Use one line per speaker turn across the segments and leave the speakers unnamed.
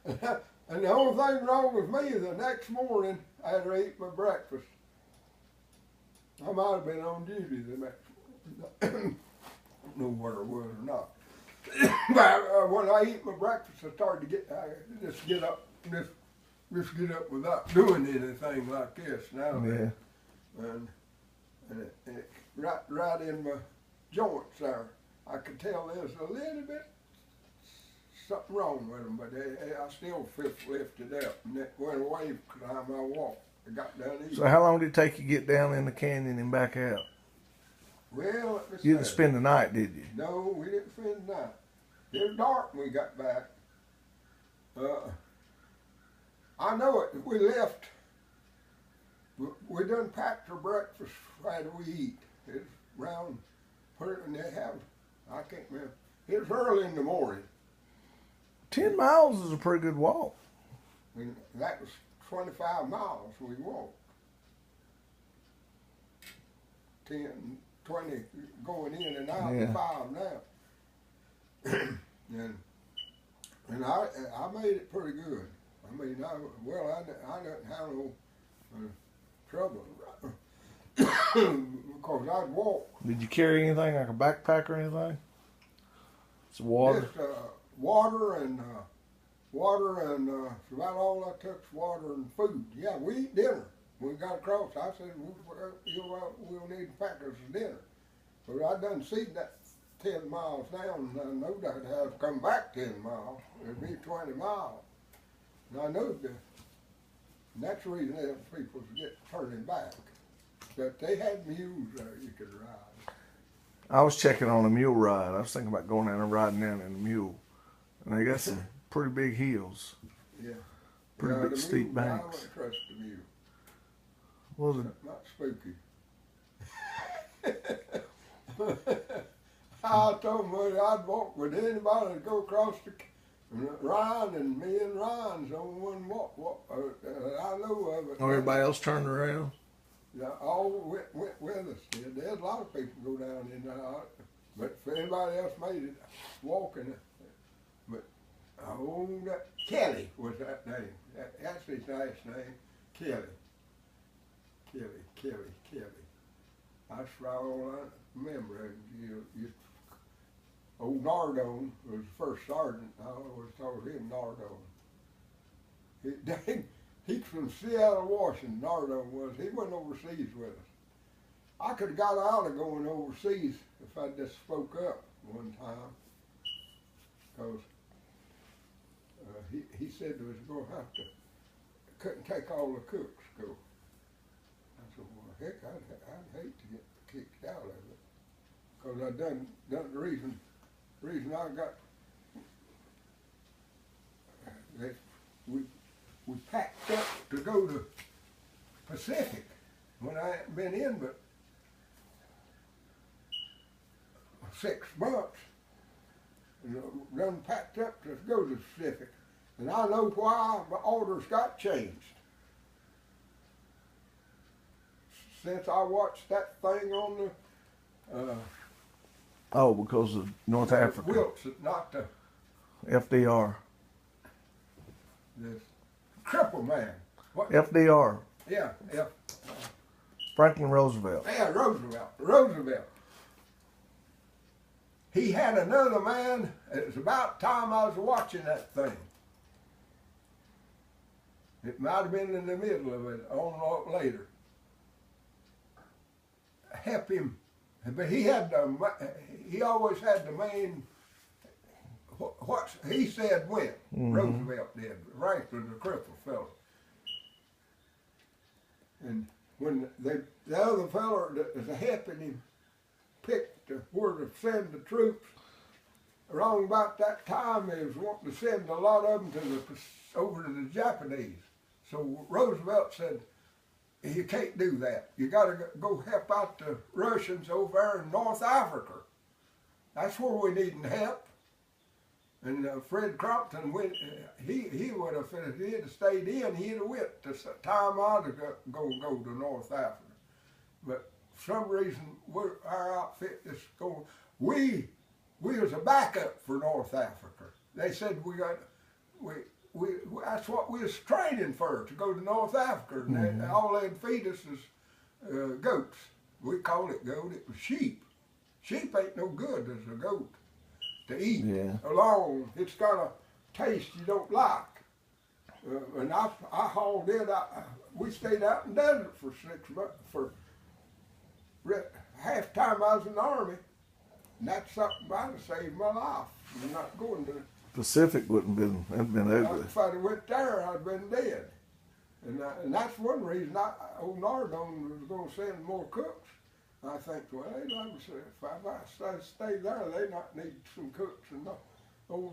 And the only thing wrong with me, the next morning, after I ate my breakfast, I might have been on duty the next morning. I don't know where I was or not. But when I eat my breakfast, I started to just get up, just get up without doing anything like this now.
Yeah.
And it right in my joints there. I could tell there's a little bit something wrong with them, but I still lifted up, and it went away because I walked. I got down easy.
So how long did it take you to get down in the canyon and back out?
Well, let me
You didn't spend the night, did you?
No, we didn't spend the night. It was dark when we got back. I know it. We left. We done packed our breakfast after we eat. It's round, and they have, I can't remember. It was early in the morning.
10 miles is a pretty good walk.
And that was 25 miles we walked. 10, 20 going in and out,
Yeah.
5 now. and I made it pretty good. I mean, I didn't have no trouble because I'd walk.
Did you carry anything like a backpack or anything? Some water?
Just water and it's about all I took's water and food. Yeah, we eat dinner. When we got across, I said, we'll need to pack us a dinner. But I done seen that 10 miles down, and I know that I'd have to come back 10 miles. It'd be 20 miles. And I know that. And that's the reason that people get turning back. But they had mules there you could ride.
I was checking on a mule ride. I was thinking about going down and riding down in a mule. And they got some pretty big hills.
Yeah.
Pretty big steep
mule,
banks.
I wouldn't trust the mule.
Was it?
Not spooky. I told him I'd walk with anybody to go across the Ryan, and me and Ryan's on one walk. I know of it.
Oh, everybody else turned around?
Yeah, all went with us. There's a lot of people go down in there, but if anybody else made it walking, but that Kelly was that name. That's his last name, Kelly. Kelly. That's all I remember. Old Nardone was the first sergeant. I always told him Nardone. He's from Seattle, Washington, Nardone was. He went overseas with us. I could have got out of going overseas if I just spoke up one time. Because he said there was going to have to, couldn't take all the cooks go. I said, well, heck, I'd hate to get kicked out of it. Because I done the reason I got, we packed up to go to Pacific when I hadn't been in but 6 months. Done packed up to go to Pacific. And I know why my orders got changed. Since I watched that thing on the
because of North Africa.
Wilkes, not the
FDR.
this cripple man. What?
FDR.
Yeah,
Franklin Roosevelt.
yeah, Roosevelt. He had another man. It was about time I was watching that thing. It might have been in the middle of it, on later. Help him, but he always had the main. What he said went. Mm-hmm. Roosevelt did. Franklin, the crippled fellow. And when the other fellow that was helping him picked where to send the troops, around about that time they was wanting to send a lot of them over to the Japanese. So Roosevelt said, you can't do that. You got to go help out the Russians over there in North Africa. That's where we need help. And Fred Crompton went. He would have, if he had stayed in, he'd have went to time out to go to North Africa. But for some reason, our outfit is going. We was a backup for North Africa. They said that's what we was training for, to go to North Africa. And all they'd feed us is goats. We called it goat. It was sheep. Sheep ain't no good as a goat to eat.
Yeah.
Alone, it's got a taste you don't like. And I hauled it. We stayed out in the desert for 6 months. For half time I was in the Army, and that's something that have saved my life. I'm not going to.
Pacific wouldn't have been ugly.
If I'd have went there, I'd been dead. And that's one reason old Nardone was going to send more cooks. I think, well, if I stay there, they not need some cooks and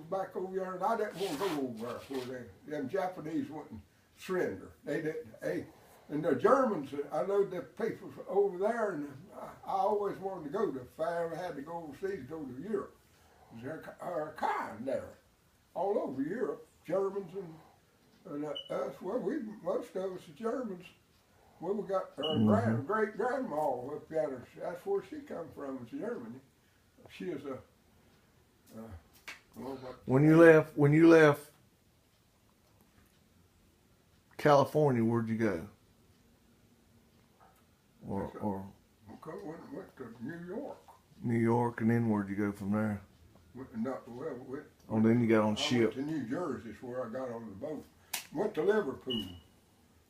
back over there. And I didn't want to go over there where them Japanese wouldn't surrender. They didn't. And the Germans, I know the people over there, and I always wanted to go to. If I ever had to go overseas, go to Europe. There are kind there, all over Europe, Germans and us. Well, most of us are Germans. Well, we got our great grandma up there. That's where she come from, is Germany. She is
When you left California, where'd you go? Or
went to New York.
New York, and then where'd you go from there? Then you got on ship.
I went to New Jersey, is where I got on the boat. Went to Liverpool,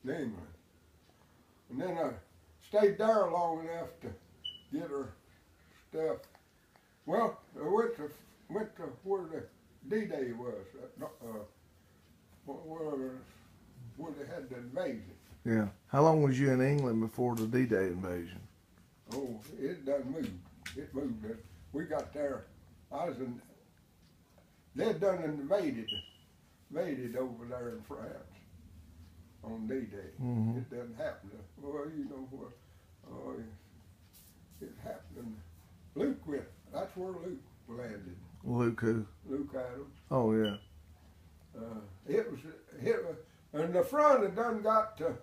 England. And then I stayed there long enough to get her stuff. Well, I went to where the D-Day was, where they had the invasion.
Yeah. How long was you in England before the D-Day invasion?
Oh, it done moved. It moved. We got there. They'd done invaded over there in France on D-Day. It doesn't happen. Well, you know what? It happened. Luke went. That's where Luke landed.
Luke who?
Luke Adams.
Oh yeah.
It was, and the front had done got to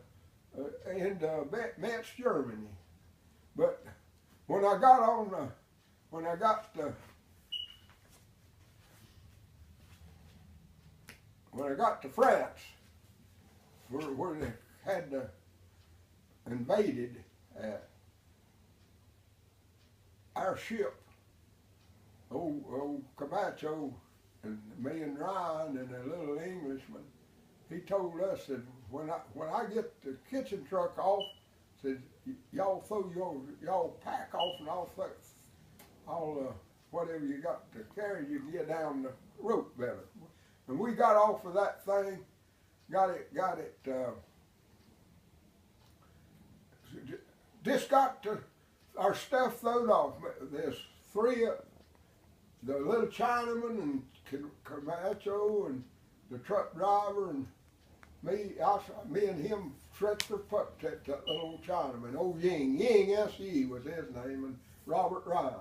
into Metz, Germany, but when I got to France, where they had invaded our ship, old Camacho and me and Ryan and a little Englishman, he told us that when I get the kitchen truck off, said y'all pack off and all whatever you got to carry, you can get down the rope better. And we got off of that thing, just got our stuff thrown off. There's three, the little Chinaman and Camacho and the truck driver and me and him stretched our putt that little Chinaman, old Ying S.E. was his name, and Robert Ryan.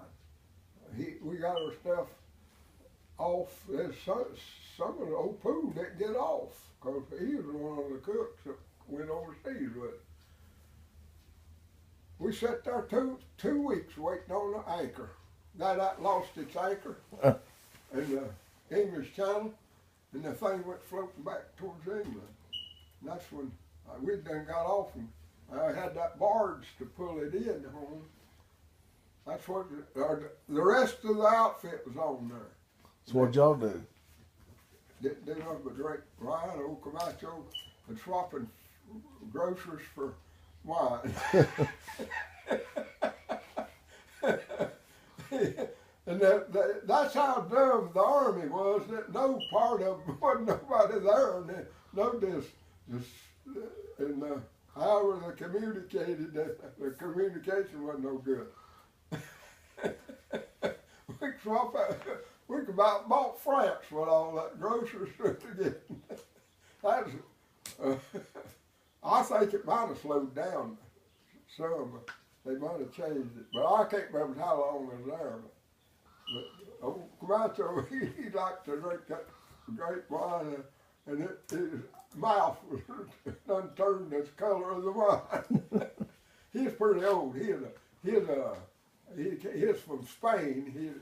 We got our stuff off. There's some of the old pool didn't get off because he was one of the cooks that went overseas with it. We sat there two weeks waiting on the anchor. That lost its anchor in the English Channel, and the thing went floating back towards England. And that's when we done got off, and I had that barge to pull it in home. That's what the rest of the outfit was on there.
So what'd y'all do?
Didn't do nothing but drink wine, old Camacho, and swapping groceries for wine. And that's how dumb the Army was, that no part of them, wasn't nobody there, and however they communicated, the communication wasn't no good. We about bought France with all that groceries again. I think it might have slowed down some. They might have changed it, but I can't remember how long it was there. But old Camacho, he liked to drink that great wine, and his mouth was unturned the color of the wine. He's pretty old. He's from Spain.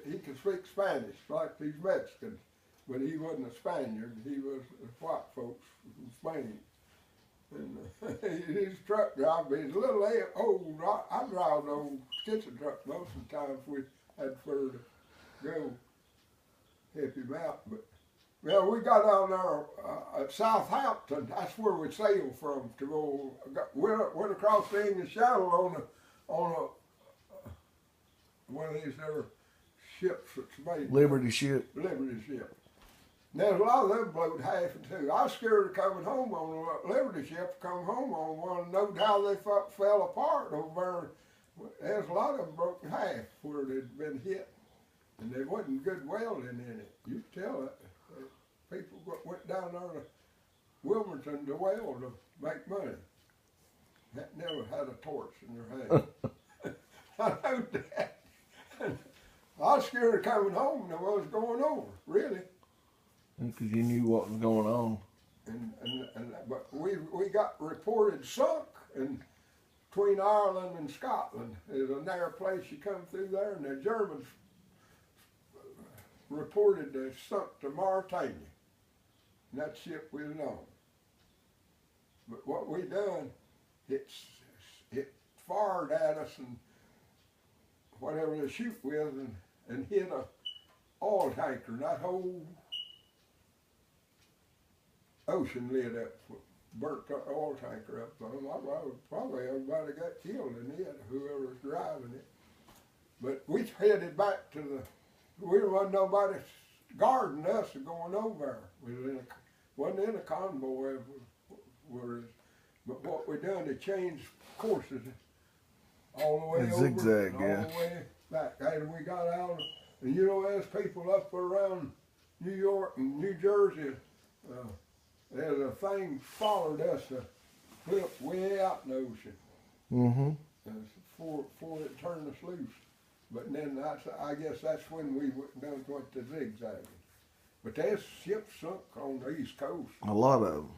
He can speak Spanish like these Mexicans. but he wasn't a Spaniard. He was white folks from Spain. And his truck driver, he's a little old. I drive the old skitzer truck most of the times we had for to go help him out. But well, we got down there at Southampton. That's where we sailed from to go. Went across the English Channel on a one of these there ships that's made.
Liberty ship.
Liberty ship. And there's a lot of them blowed half and two. I was scared of coming home on a Liberty ship, come home on one, and know how they fell apart over there. There's a lot of them broke in half where they'd been hit, and there wasn't good welding in it. You could tell that people went down there to Wilmington to weld to make money. That never had a torch in their hand. I know that. I was scared of coming home and what was going on, really.
Because you knew what was going on.
But we got reported sunk in between Ireland and Scotland. There's a narrow place you come through there, and the Germans reported they sunk to Mauritania. And that ship we was on. But what we done, it fired at us and whatever they shoot with and hit a oil tanker, and that whole ocean lit up, burnt the oil tanker up on them. Probably everybody got killed in it, whoever was driving it. But we headed back to we wasn't nobody guarding us going over there. Wasn't in a convoy, but what we done, they changed courses all the way over,
zigzag,
and all the way back. And we got out, and you know, there's people up around New York and New Jersey. There's a thing followed us to flip way out in the ocean.
Mm-hmm.
Before it turned us loose. But then I guess that's when we went to zigzagging. But there's ships sunk on the East Coast.
A lot of them.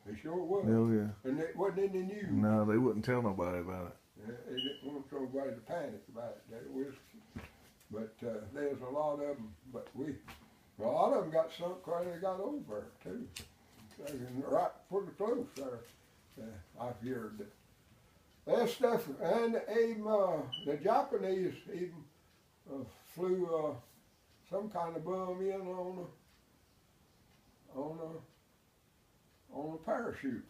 They sure was.
Oh, yeah.
And it wasn't in the news.
No, they wouldn't tell nobody about it.
They didn't want nobody to panic about it. But there's a lot of them. But a lot of them got sunk while they got over too. Right pretty close there. I've heard that. That stuff, and even the Japanese even flew some kind of bomb in on a parachute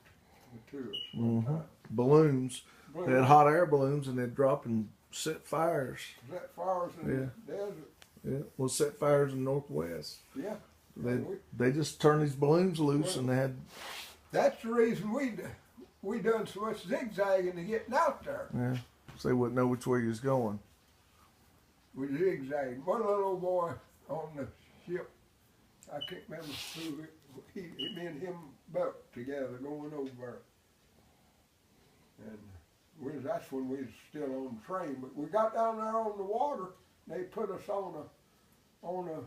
to us.
Mm-hmm. Balloons. They had hot air balloons, and they'd drop and set fires.
Set fires in the desert.
Yeah, well, set fires in the Northwest.
Yeah.
They just turned these balloons loose, and they had.
That's the reason we done so much zigzagging to getting out there.
Yeah, so they wouldn't know which way he was going.
We zigzagged. One little old boy on the ship, I can't remember who, me and him bucked together going over. And that's when we was still on the train. But we got down there on the water, and they put us on a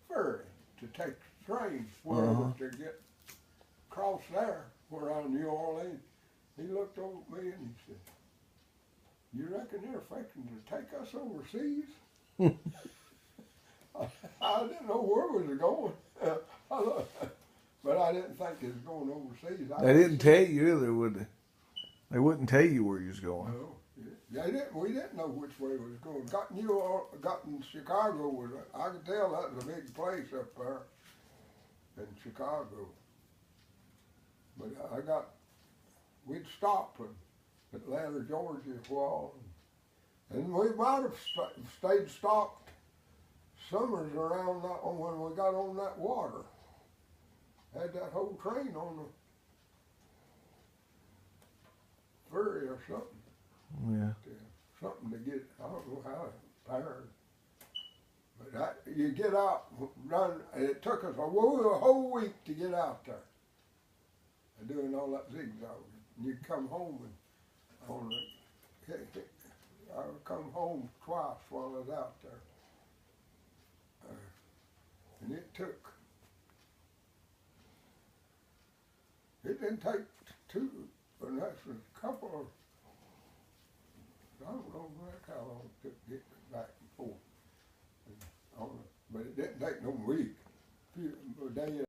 ferry to take the train wherever to get across there. We're on New Orleans. He looked over at me and he said, "You reckon they're fixing to take us overseas?" I didn't know where we was going. But I didn't think it was going overseas.
They didn't tell you either, would they? They wouldn't tell you where you was going.
No, we didn't know which way we was going. Got in Chicago, I could tell that was a big place up there in Chicago. But we'd stop in Atlanta, Georgia a while. And we might have stayed stopped summers around that when we got on that water. Had that whole train on the ferry or something.
Yeah.
Something to get, I don't know how it powered. But you get out, it took us a whole week to get out there. Doing all that zigzagging. And you come home and I would come home twice while I was out there. And it didn't take two, but that's a couple of, I don't know how long it took to get back and forth. but it didn't take no week. A day